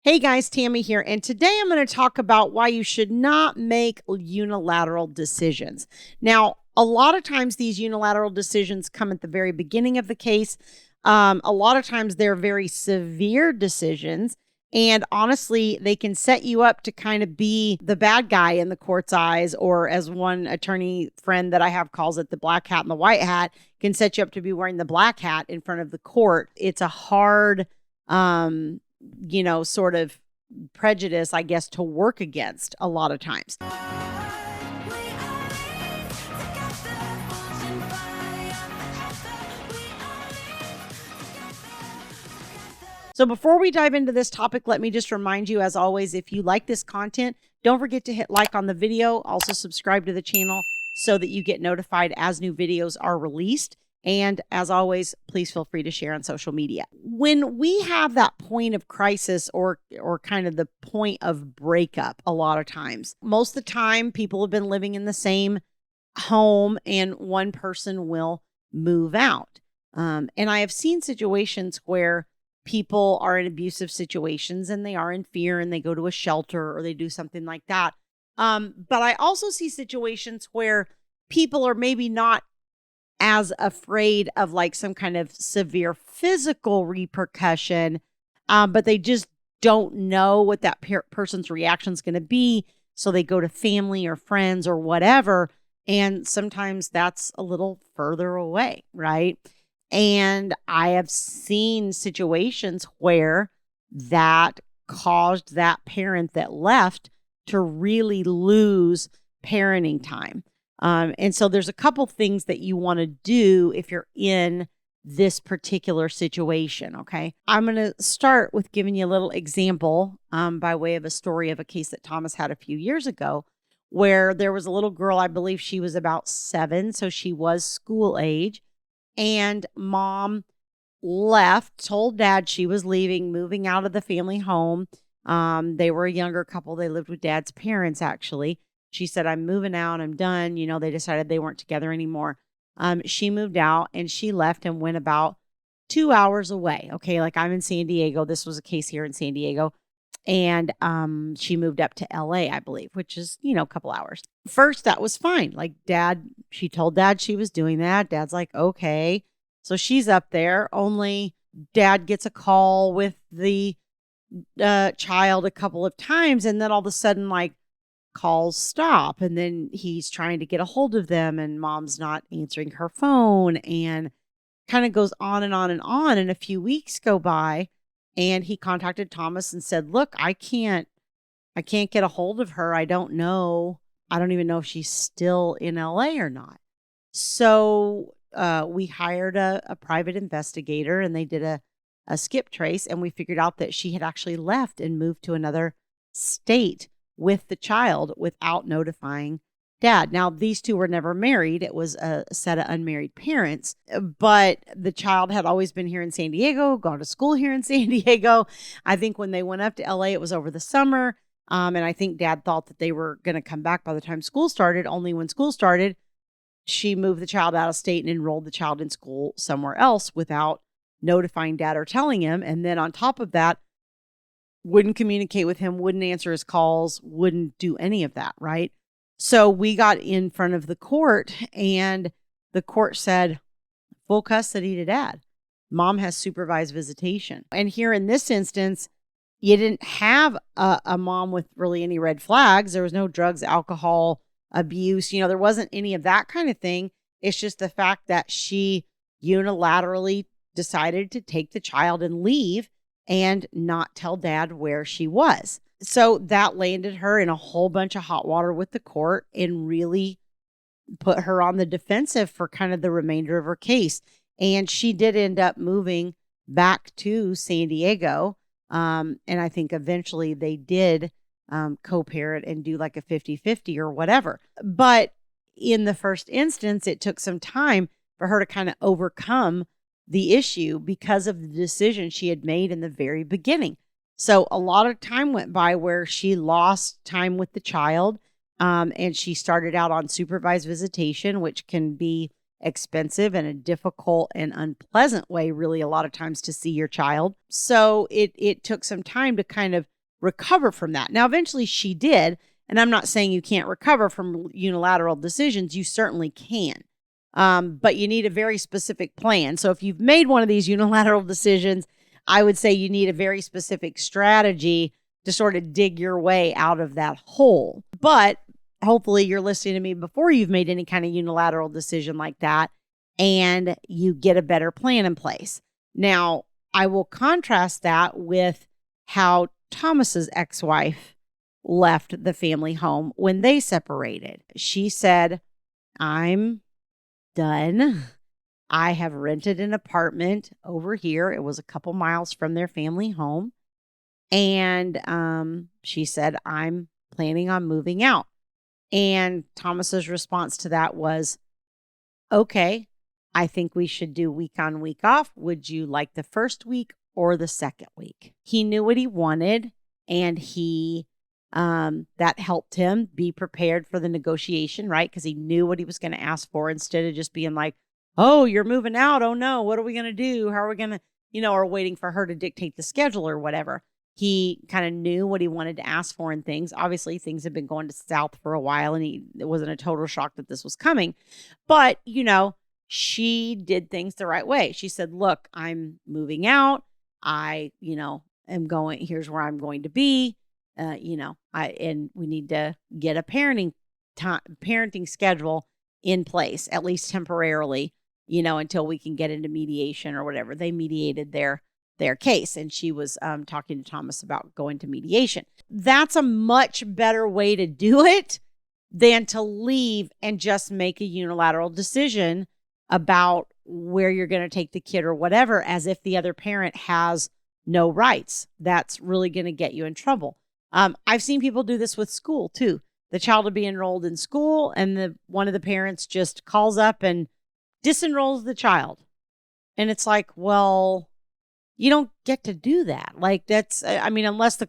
Hey guys, Tammy here, and today I'm going to talk about why you should not make unilateral decisions. Now, a lot of times these unilateral decisions come at the very beginning of the case. A lot of times they're very severe decisions, and honestly, they can set you up to kind of be the bad guy in the court's eyes, or as one attorney friend that I have calls it, the black hat and the white hat, can set you up to be wearing the black hat in front of the court. It's a hard sort of prejudice, I guess, to work against a lot of times. So before we dive into this topic, let me just remind you, as always, if you like this content, don't forget to hit like on the video. Also subscribe to the channel so that you get notified as new videos are released. And as always, please feel free to share on social media. When we have that point of crisis or kind of the point of breakup, a lot of times, most of the time people have been living in the same home and one person will move out. And I have seen situations where people are in abusive situations and they are in fear and they go to a shelter or they do something like that. But I also see situations where people are maybe not as afraid of like some kind of severe physical repercussion, but they just don't know what that person's reaction is going to be. So they go to family or friends or whatever. And sometimes that's a little further away, right? And I have seen situations where that caused that parent that left to really lose parenting time. And so there's a couple things that you want to do if you're in this particular situation, okay? I'm going to start with giving you a little example by way of a story of a case that Thomas had a few years ago where there was a little girl, I believe she was about 7, so she was school age, and mom left, told dad she was leaving, moving out of the family home. They were a younger couple. They lived with dad's parents, actually. She said, I'm moving out. I'm done. They decided they weren't together anymore. She moved out and she left and went about 2 hours away. Okay. Like I'm in San Diego. This was a case here in San Diego. And she moved up to LA, I believe, which is, a couple hours. First, that was fine. Like she told dad she was doing that. Dad's like, okay. So she's up there. Only dad gets a call with the child a couple of times. And then all of a sudden, like, calls stop, and then he's trying to get a hold of them and mom's not answering her phone, and kind of goes on and on and on. And a few weeks go by and he contacted Thomas and said, look, I can't get a hold of her. I don't know. I don't even know if she's still in LA or not. So we hired a private investigator and they did a skip trace, and we figured out that she had actually left and moved to another state with the child without notifying dad. Now, these two were never married. It was a set of unmarried parents, but the child had always been here in San Diego, gone to school here in San Diego. I think when they went up to LA, it was over the summer. And I think dad thought that they were going to come back by the time school started. Only when school started, she moved the child out of state and enrolled the child in school somewhere else without notifying dad or telling him. And then on top of that, wouldn't communicate with him, wouldn't answer his calls, wouldn't do any of that, right? So we got in front of the court and the court said, full custody to dad. Mom has supervised visitation. And here in this instance, you didn't have a mom with really any red flags. There was no drugs, alcohol, abuse. There wasn't any of that kind of thing. It's just the fact that she unilaterally decided to take the child and leave and not tell dad where she was. So that landed her in a whole bunch of hot water with the court and really put her on the defensive for kind of the remainder of her case. And she did end up moving back to San Diego. And I think eventually they did co-parent and do like a 50-50 or whatever. But in the first instance, it took some time for her to kind of overcome the issue because of the decision she had made in the very beginning. So a lot of time went by where she lost time with the child, and she started out on supervised visitation, which can be expensive and a difficult and unpleasant way, really, a lot of times to see your child. So it took some time to kind of recover from that. Now, eventually she did. And I'm not saying you can't recover from unilateral decisions. You certainly can. But you need a very specific plan. So if you've made one of these unilateral decisions, I would say you need a very specific strategy to sort of dig your way out of that hole. But hopefully you're listening to me before you've made any kind of unilateral decision like that, and you get a better plan in place. Now, I will contrast that with how Thomas's ex-wife left the family home when they separated. She said, I'm done. I have rented an apartment over here. It was a couple miles from their family home. And she said, I'm planning on moving out. And Thomas's response to that was, okay, I think we should do week on, week off. Would you like the first week or the second week? He knew what he wanted, and that helped him be prepared for the negotiation, right? Because he knew what he was going to ask for, instead of just being like, oh, you're moving out. Oh no, what are we going to do? How are we going to, or waiting for her to dictate the schedule or whatever. He kind of knew what he wanted to ask for and things. Obviously, things had been going to south for a while, and it wasn't a total shock that this was coming. But, she did things the right way. She said, look, I'm moving out. I, am going, here's where I'm going to be. And we need to get a parenting schedule in place, at least temporarily, until we can get into mediation or whatever. They mediated their case, and she was talking to Thomas about going to mediation. That's a much better way to do it than to leave and just make a unilateral decision about where you're going to take the kid or whatever, as if the other parent has no rights. That's really going to get you in trouble. I've seen people do this with school too. The child will be enrolled in school, and one of the parents just calls up and disenrolls the child. And it's like, well, you don't get to do that. Like, that's, unless the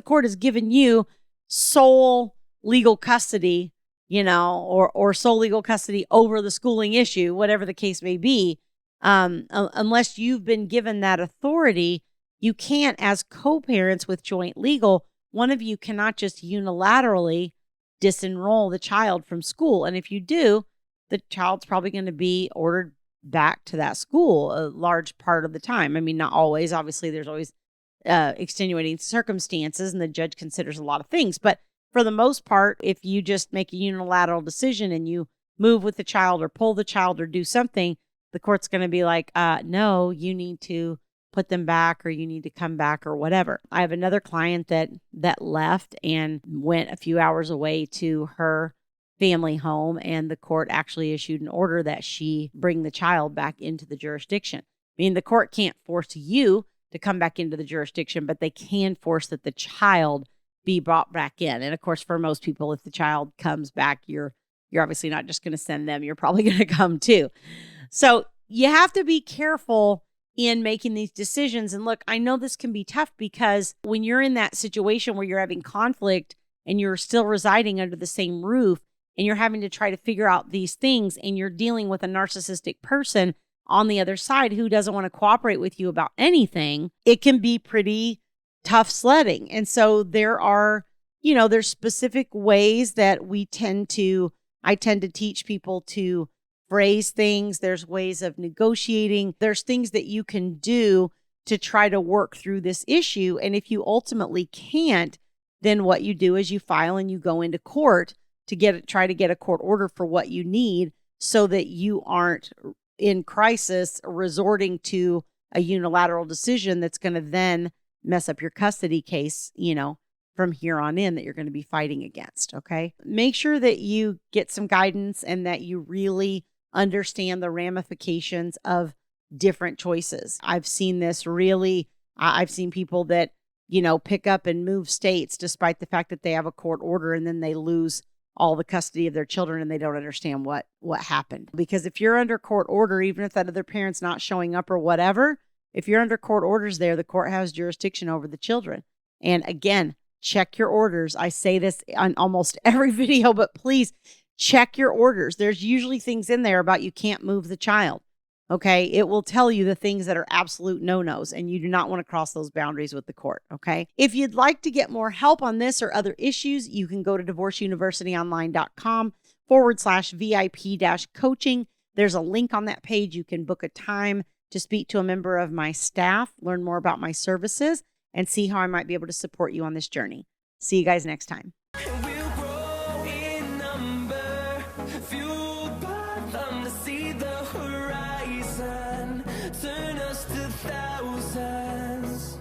court has given you sole legal custody, or sole legal custody over the schooling issue, whatever the case may be, unless you've been given that authority, you can't, as co-parents with joint legal, one of you cannot just unilaterally disenroll the child from school. And if you do, the child's probably going to be ordered back to that school a large part of the time. Not always. Obviously, there's always extenuating circumstances, and the judge considers a lot of things. But for the most part, if you just make a unilateral decision and you move with the child or pull the child or do something, the court's going to be like, no, you need to put them back, or you need to come back, or whatever. I have another client that left and went a few hours away to her family home, and the court actually issued an order that she bring the child back into the jurisdiction. The court can't force you to come back into the jurisdiction, but they can force that the child be brought back in. And of course, for most people, if the child comes back, you're obviously not just going to send them. You're probably going to come too. So you have to be careful in making these decisions. And look, I know this can be tough, because when you're in that situation where you're having conflict and you're still residing under the same roof, and you're having to try to figure out these things, and you're dealing with a narcissistic person on the other side who doesn't want to cooperate with you about anything, it can be pretty tough sledding. And so there are, there's specific ways that I tend to teach people to phrase things. There's ways of negotiating. There's things that you can do to try to work through this issue. And if you ultimately can't, then what you do is you file and you go into court to try to get a court order for what you need, so that you aren't in crisis resorting to a unilateral decision that's going to then mess up your custody case, from here on in, that you're going to be fighting against. Okay. Make sure that you get some guidance and that you really understand the ramifications of different choices. I've seen this really, I've seen people that, pick up and move states despite the fact that they have a court order, and then they lose all the custody of their children, and they don't understand what happened. Because if you're under court order, even if that other parent's not showing up or whatever, if you're under court orders there, the court has jurisdiction over the children. And again, check your orders. I say this on almost every video, but please Check your orders. There's usually things in there about you can't move the child. Okay. It will tell you the things that are absolute no-nos, and you do not want to cross those boundaries with the court. Okay. If you'd like to get more help on this or other issues, you can go to divorceuniversityonline.com/VIP-coaching. There's a link on that page. You can book a time to speak to a member of my staff, learn more about my services, and see how I might be able to support you on this journey. See you guys next time. We'll grow in number, fueled by them to see the horizon, turn us to thousands.